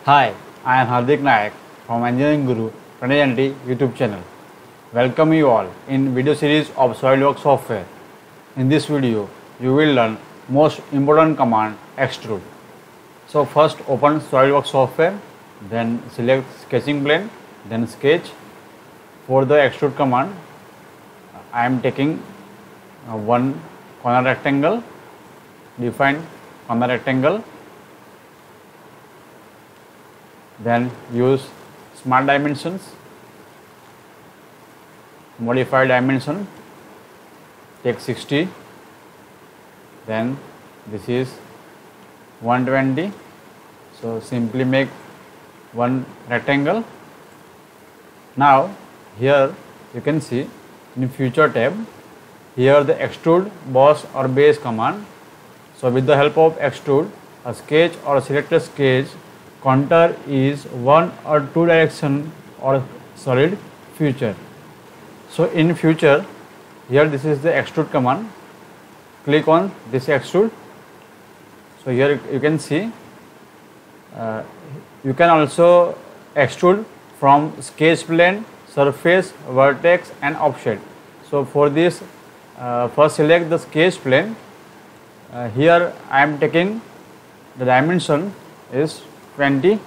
Hi, I am Hardik Nayak from Engineering Guru Pranay YouTube channel. Welcome you all in video series of SolidWorks software. In this video, you will learn most important command extrude. So first open SolidWorks software, then select sketching plane, then sketch. For the extrude command, I am taking one corner rectangle, define corner rectangle. Then use smart dimensions, modify dimension, take 60, then this is 120. So simply make one rectangle. Now here you can see in future tab, here the extrude boss or base command. So with the help of extrude, a sketch or select a sketch contour is one or two direction or solid future. So in future, here this is the extrude command. Click on this extrude. So here you can see you can also extrude from sketch plane, surface, vertex and offset. So for this, first select the sketch plane. Here I am taking the dimension is 20.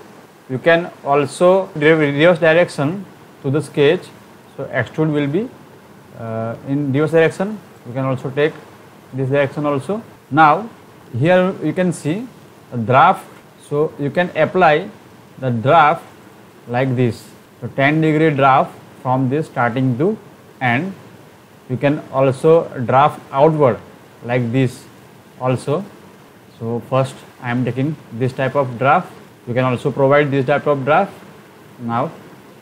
You can also reverse direction to the sketch. So extrude will be in reverse direction. You can also take this direction also. Now here you can see a draft. So you can apply the draft like this. So 10-degree draft from this starting to end. You can also draft outward like this also. So first I am taking this type of draft. You can also provide this type of draft. Now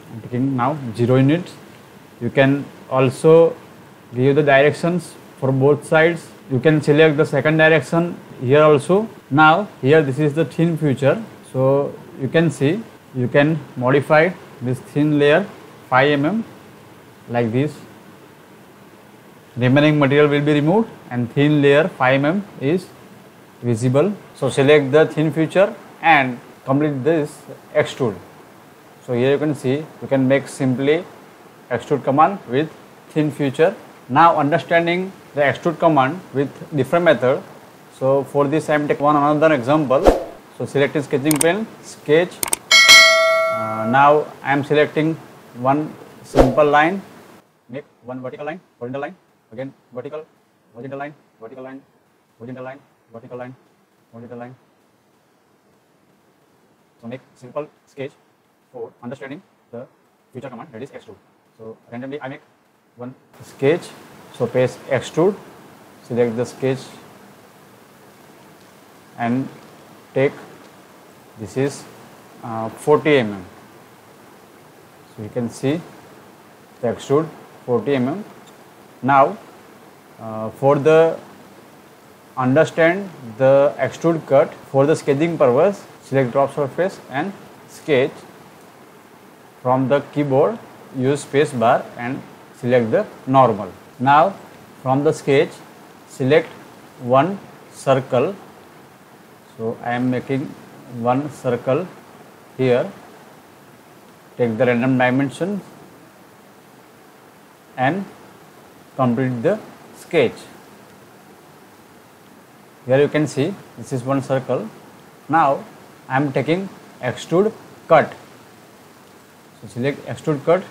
I am taking now 0 units. You can also give the directions for both sides. You can select the second direction here also. Now here this is the thin feature. So you can see you can modify this thin layer 5 mm like this. Remaining material will be removed and thin layer 5 mm is visible. So select the thin feature and complete this extrude. So here you can see you can make simply extrude command with thin feature. Now understanding the extrude command with different method. So for this I am taking another example. So select sketching plane, sketch. Now I am selecting one simple line, make one vertical line, horizontal line, again vertical, horizontal line, vertical line, horizontal line, vertical line, horizontal line. So make simple sketch for understanding the future command, that is extrude. So randomly I make one sketch. So paste extrude, select the sketch and take this is 40 mm. So you can see the extrude 40 mm. Now for the understand the extrude cut for the sketching purpose, select drop surface and sketch. From the keyboard use space bar and select the normal. Now from the sketch select one circle. So I am making one circle here. Take the random dimension and complete the sketch. Here you can see this is one circle. Now I am taking extrude cut. So select extrude cut.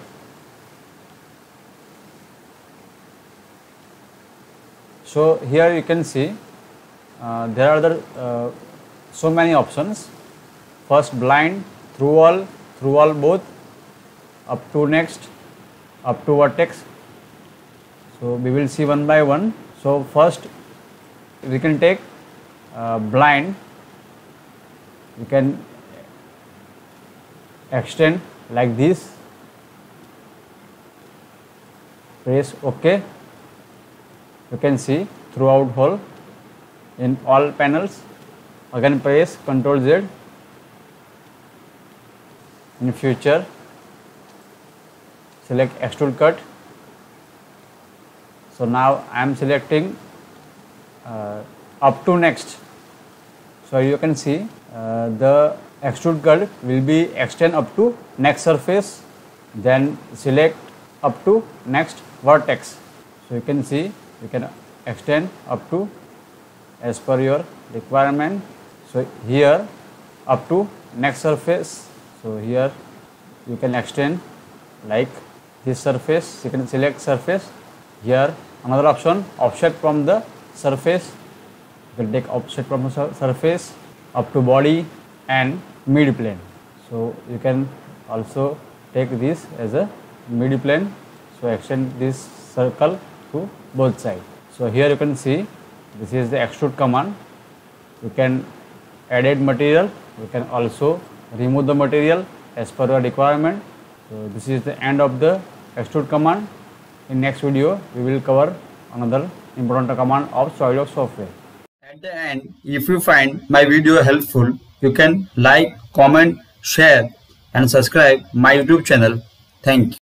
So here you can see there are so many options. First blind, through all both, up to next, up to vertex. So we will see one by one. So first we can take blind. You can extend like this. Press OK. You can see throughout hole in all panels. Again press Ctrl Z. In future select extrude cut. So now I am selecting up to next. So you can see the extrude cut will be extend up to next surface, then select up to next vertex. So you can see you can extend up to as per your requirement. So here up to next surface. So here you can extend like this surface. You can select surface. Here another option, offset from the surface. You can take offset from the surface up to body and mid plane. So you can also take this as a mid plane. So extend this circle to both sides. So here you can see this is the extrude command. You can add material. You can also remove the material as per your requirement. So this is the end of the extrude command. In next video we will cover another important command of SolidWorks software. At the end, if you find my video helpful, you can like, comment, share and subscribe my YouTube channel. Thank you.